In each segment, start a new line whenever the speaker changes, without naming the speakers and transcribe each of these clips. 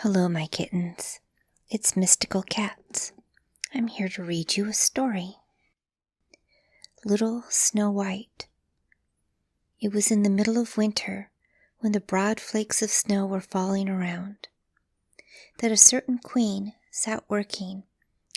Hello, my kittens. It's Mystical Cats. I'm here to read you a story. Little Snow White. It was in the middle of winter, when the broad flakes of snow were falling around, that a certain queen sat working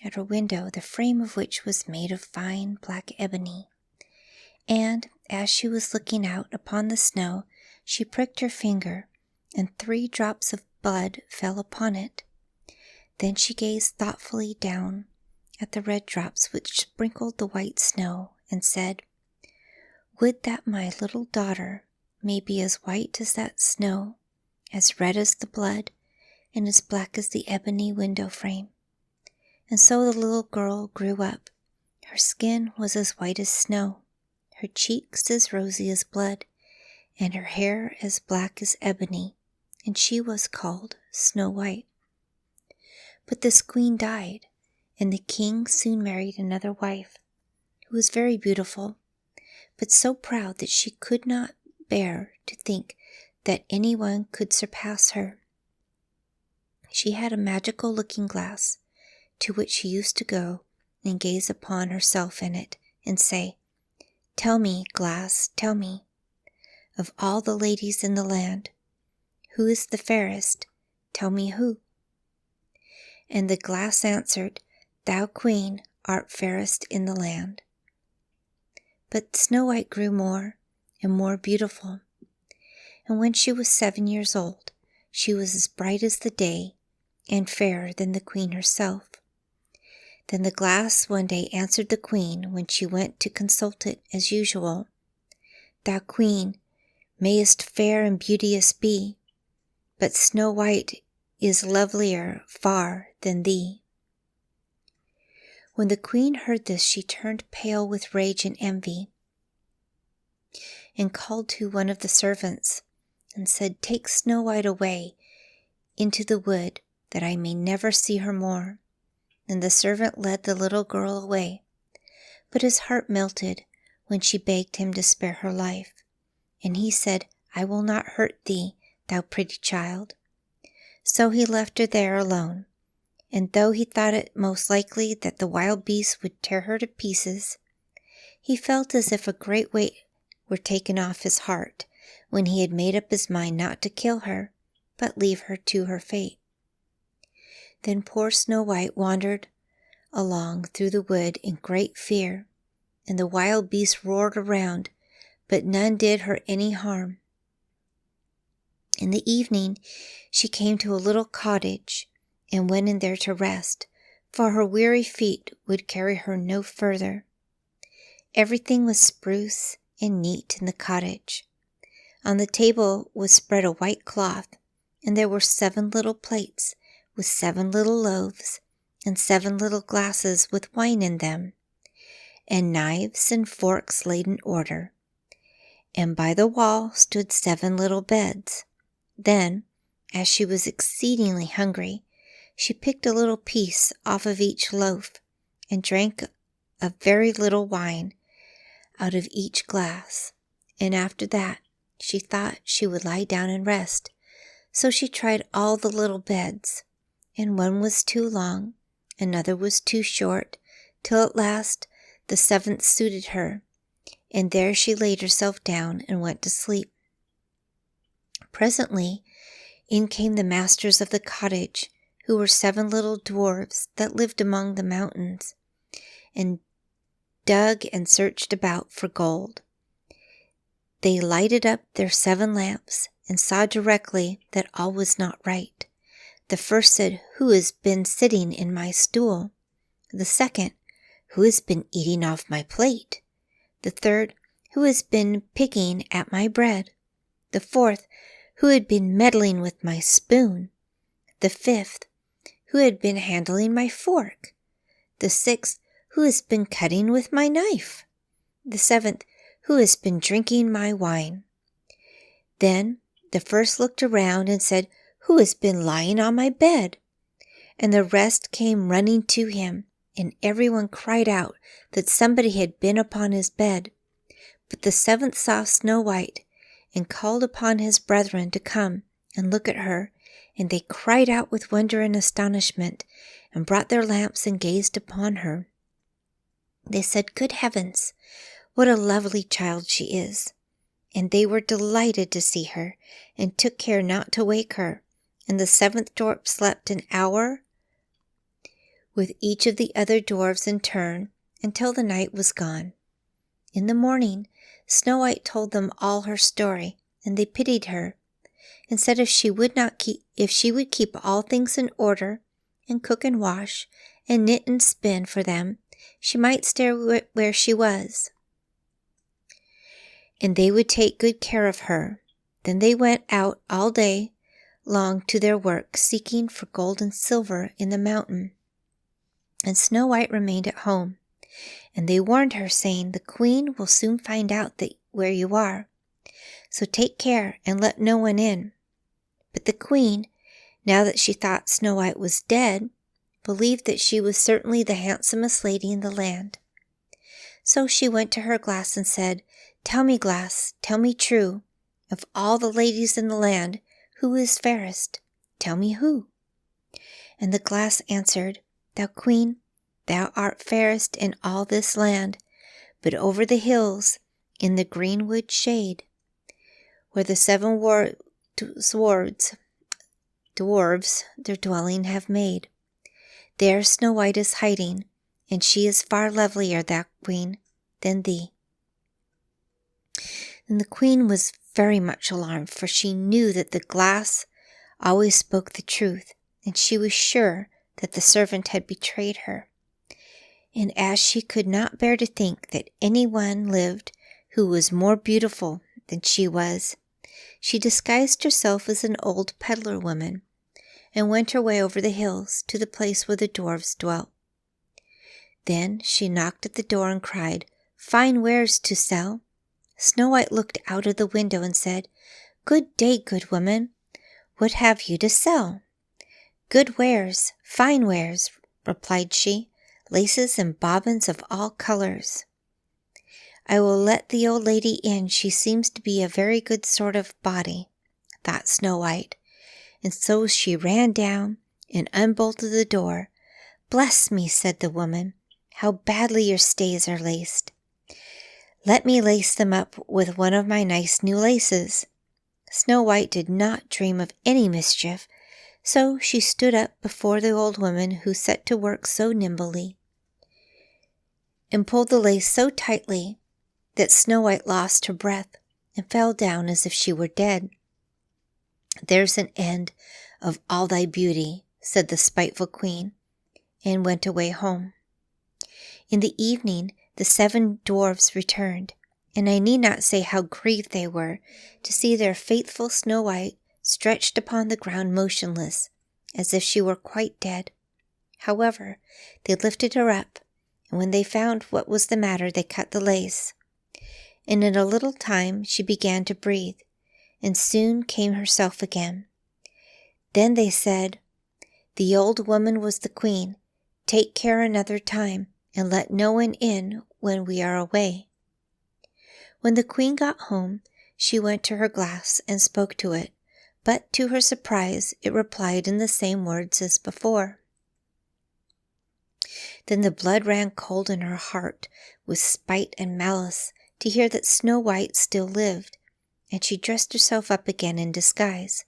at her window, the frame of which was made of fine black ebony. And as she was looking out upon the snow, she pricked her finger, and 3 drops of blood fell upon it. Then she gazed thoughtfully down at the red drops which sprinkled the white snow, and said, "Would that my little daughter may be as white as that snow, as red as the blood, and as black as the ebony window frame." And so the little girl grew up. Her skin was as white as snow, her cheeks as rosy as blood, and her hair as black as ebony, and she was called Snow White. But this queen died, and the king soon married another wife, who was very beautiful, but so proud that she could not bear to think that anyone could surpass her. She had a magical looking-glass, to which she used to go and gaze upon herself in it, and say, "Tell me, glass, tell me, of all the ladies in the land, who is the fairest? Tell me who." And the glass answered, "Thou, queen, art fairest in the land." But Snow White grew more and more beautiful, and when she was 7 years old, she was as bright as the day and fairer than the queen herself. Then the glass one day answered the queen when she went to consult it as usual, "Thou, queen, mayest fair and beauteous be, but Snow White is lovelier far than thee." When the queen heard this, she turned pale with rage and envy, and called to one of the servants, and said, "Take Snow White away into the wood, that I may never see her more." And the servant led the little girl away, but his heart melted when she begged him to spare her life, and he said, "I will not hurt thee, thou pretty child." So he left her there alone, and though he thought it most likely that the wild beasts would tear her to pieces, he felt as if a great weight were taken off his heart when he had made up his mind not to kill her, but leave her to her fate. Then poor Snow White wandered along through the wood in great fear, and the wild beasts roared around, but none did her any harm. In the evening she came to a little cottage, and went in there to rest, for her weary feet would carry her no further. Everything was spruce and neat in the cottage. On the table was spread a white cloth, and there were 7 little plates with 7 little loaves, and 7 little glasses with wine in them, and knives and forks laid in order. And by the wall stood 7 little beds. Then, as she was exceedingly hungry, she picked a little piece off of each loaf, and drank a very little wine out of each glass. And after that, she thought she would lie down and rest. So she tried all the little beds, and one was too long, another was too short, till at last the 7th suited her, and there she laid herself down and went to sleep. Presently in came the masters of the cottage, who were 7 little dwarfs that lived among the mountains, and dug and searched about for gold. They lighted up their 7 lamps, and saw directly that all was not right. The first said, "Who has been sitting in my stool?" The second, "Who has been eating off my plate?" The third, "Who has been picking at my bread?" The fourth, "Who had been meddling with my spoon?" The fifth, "Who had been handling my fork?" The sixth, "Who has been cutting with my knife?" The 7th, "Who has been drinking my wine?" Then the first looked around and said, "Who has been lying on my bed?" And the rest came running to him, and everyone cried out that somebody had been upon his bed. But the 7th saw Snow White, and called upon his brethren to come and look at her, and they cried out with wonder and astonishment, and brought their lamps and gazed upon her. They said, "Good heavens, what a lovely child she is!" And they were delighted to see her, and took care not to wake her. And the 7th dwarf slept an hour with each of the other dwarfs in turn, until the night was gone. In the morning, Snow White told them all her story, and they pitied her, and said if she would keep all things in order, and cook and wash, and knit and spin for them, she might stay where she was, and they would take good care of her. Then they went out all day long to their work, seeking for gold and silver in the mountain. And Snow White remained at home, and they warned her, saying, "The queen will soon find out where you are, so take care and let no one in." But the queen, now that she thought Snow White was dead, believed that she was certainly the handsomest lady in the land. So she went to her glass and said, "Tell me, glass, tell me true, of all the ladies in the land, who is fairest? Tell me who." And the glass answered, "Thou queen, thou art fairest in all this land, but over the hills, in the greenwood shade, where the 7 dwarves their dwelling have made, there Snow White is hiding, and she is far lovelier, thou queen, than thee." And the queen was very much alarmed, for she knew that the glass always spoke the truth, and she was sure that the servant had betrayed her. And as she could not bear to think that anyone lived who was more beautiful than she was, she disguised herself as an old peddler woman, and went her way over the hills to the place where the dwarfs dwelt. Then she knocked at the door and cried, "Fine wares to sell." Snow White looked out of the window and said, "Good day, good woman. What have you to sell?" "Good wares, fine wares," replied she, "laces and bobbins of all colors." "I will let the old lady in. She seems to be a very good sort of body," thought Snow White, and so she ran down and unbolted the door. "Bless me," said the woman, "how badly your stays are laced. Let me lace them up with one of my nice new laces." Snow White did not dream of any mischief, so she stood up before the old woman, who set to work so nimbly, and pulled the lace so tightly that Snow White lost her breath and fell down as if she were dead. "There's an end of all thy beauty," said the spiteful queen, and went away home. In the evening the 7 dwarfs returned, and I need not say how grieved they were to see their faithful Snow White stretched upon the ground motionless, as if she were quite dead. However, they lifted her up, and when they found what was the matter, they cut the lace. And in a little time she began to breathe, and soon came herself again. Then they said, "The old woman was the queen. Take care another time, and let no one in when we are away." When the queen got home, she went to her glass and spoke to it, but to her surprise it replied in the same words as before. Then the blood ran cold in her heart with spite and malice to hear that Snow White still lived, and she dressed herself up again in disguise,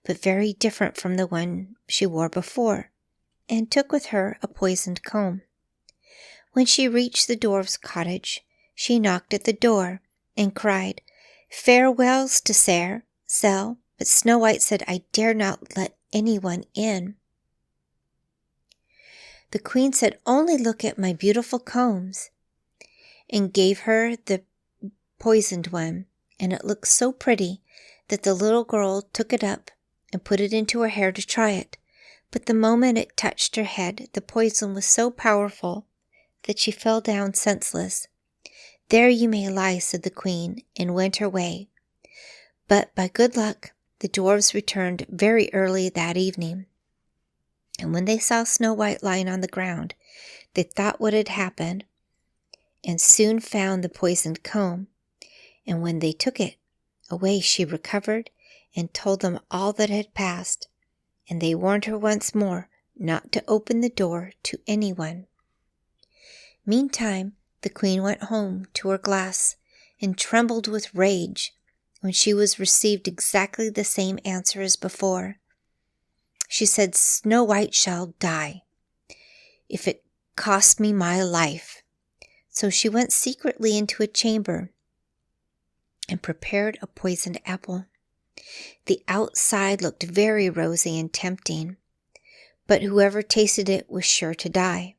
but very different from the one she wore before, and took with her a poisoned comb. When she reached the dwarf's cottage, she knocked at the door and cried, "Farewells to sell," but Snow White said, "I dare not let anyone in." The queen said, "Only look at my beautiful combs," and gave her the poisoned one, and it looked so pretty that the little girl took it up and put it into her hair to try it. But the moment it touched her head, the poison was so powerful that she fell down senseless. "There you may lie," said the queen, and went her way. But by good luck, the dwarfs returned very early that evening, and when they saw Snow White lying on the ground, they thought what had happened, and soon found the poisoned comb. And when they took it away, she recovered and told them all that had passed. and they warned her once more not to open the door to anyone. Meantime, the queen went home to her glass and trembled with rage when she was received exactly the same answer as before. She said, "Snow White shall die, if it cost me my life." So she went secretly into a chamber and prepared a poisoned apple. The outside looked very rosy and tempting, but whoever tasted it was sure to die.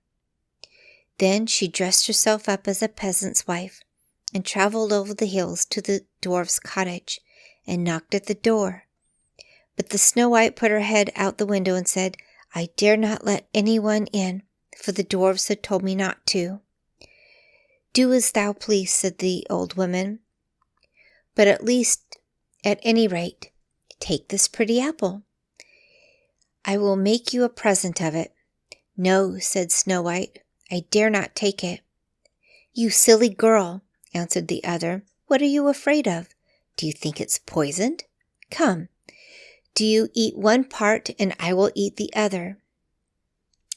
Then she dressed herself up as a peasant's wife and traveled over the hills to the dwarf's cottage and knocked at the door. But the Snow White put her head out the window and said, "I dare not let anyone in, for the dwarfs had told me not to." "Do as thou please," said the old woman, "but at any rate, take this pretty apple. I will make you a present of it." "No," said Snow White, "I dare not take it." "You silly girl," answered the other, "what are you afraid of? Do you think it's poisoned? Come, do you eat one part and I will eat the other."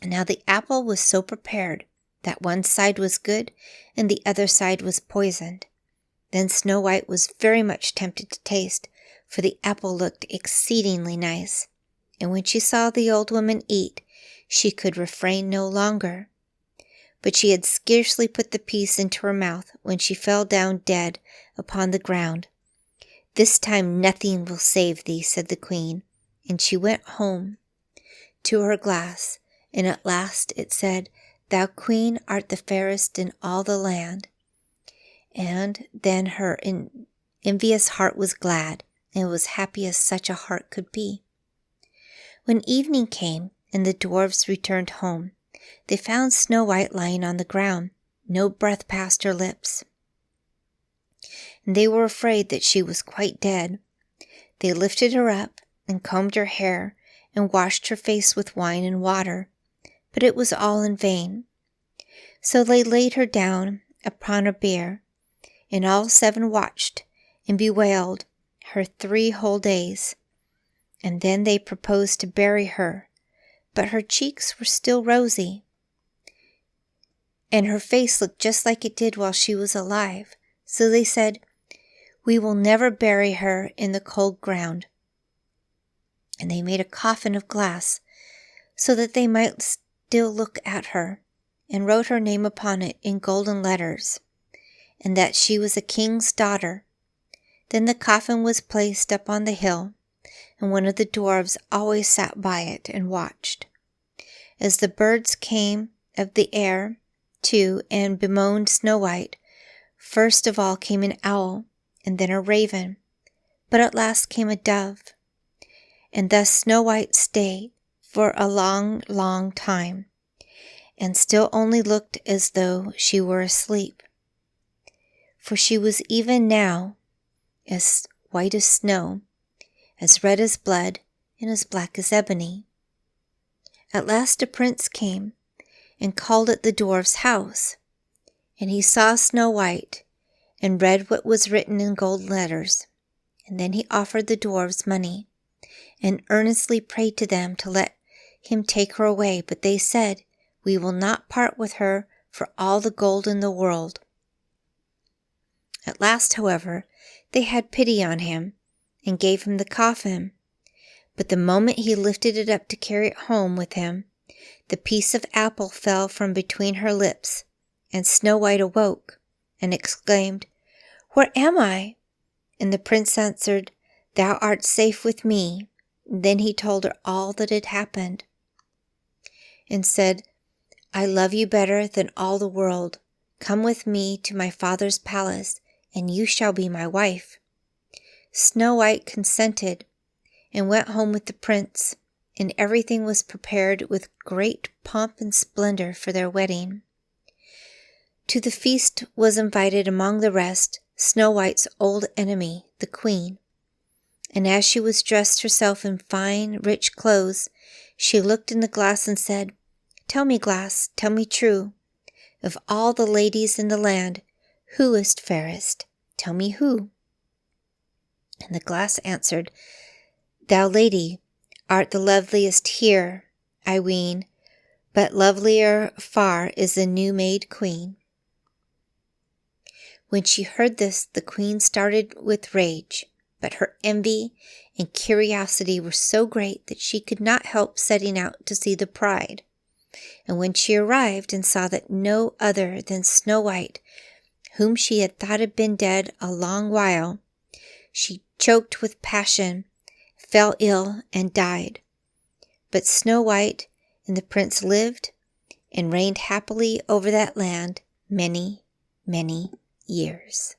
Now the apple was so prepared that one side was good and the other side was poisoned. Then Snow White was very much tempted to taste, for the apple looked exceedingly nice. And when she saw the old woman eat, she could refrain no longer. But she had scarcely put the piece into her mouth when she fell down dead upon the ground. "This time nothing will save thee," said the queen, and she went home to her glass, and at last it said, "Thou queen art the fairest in all the land." And then her envious heart was glad, and was happy as such a heart could be. When evening came, and the dwarfs returned home, they found Snow White lying on the ground. No breath passed her lips, and they were afraid that she was quite dead. They lifted her up and combed her hair and washed her face with wine and water, but it was all in vain. So they laid her down upon a bier, and all 7 watched and bewailed her 3 whole days. And then they proposed to bury her, but her cheeks were still rosy, and her face looked just like it did while she was alive. So they said, "We will never bury her in the cold ground." And they made a coffin of glass so that they might still look at her, and wrote her name upon it in golden letters, and that she was a king's daughter. Then the coffin was placed up on the hill, and one of the dwarves always sat by it and watched. As the birds came of the air, too, and bemoaned Snow White, first of all came an owl, and then a raven, but at last came a dove. And thus Snow White stayed for a long, long time, and still only looked as though she were asleep. For she was even now as white as snow, as red as blood, and as black as ebony. At last a prince came and called at the dwarf's house, and he saw Snow White and read what was written in gold letters. And then he offered the dwarfs money and earnestly prayed to them to let him take her away. But they said, "We will not part with her for all the gold in the world." At last, however, they had pity on him and gave him the coffin. But the moment he lifted it up to carry it home with him, the piece of apple fell from between her lips, and Snow White awoke and exclaimed, "Where am I?" And the prince answered, "Thou art safe with me." Then he told her all that had happened, and said, "I love you better than all the world. Come with me to my father's palace, and you shall be my wife." Snow White consented and went home with the prince, and everything was prepared with great pomp and splendor for their wedding. To the feast was invited among the rest Snow White's old enemy, the queen. And as she was dressed herself in fine, rich clothes, she looked in the glass and said, "Tell me, glass, tell me true, of all the ladies in the land, who is fairest? Tell me who." And the glass answered, "Thou lady, art the loveliest here, I ween, but lovelier far is the new-made queen." When she heard this, the queen started with rage, but her envy and curiosity were so great that she could not help setting out to see the bride. And when she arrived and saw that no other than Snow White, whom she had thought had been dead a long while, she choked with passion, fell ill, and died. But Snow White and the prince lived and reigned happily over that land many, many years.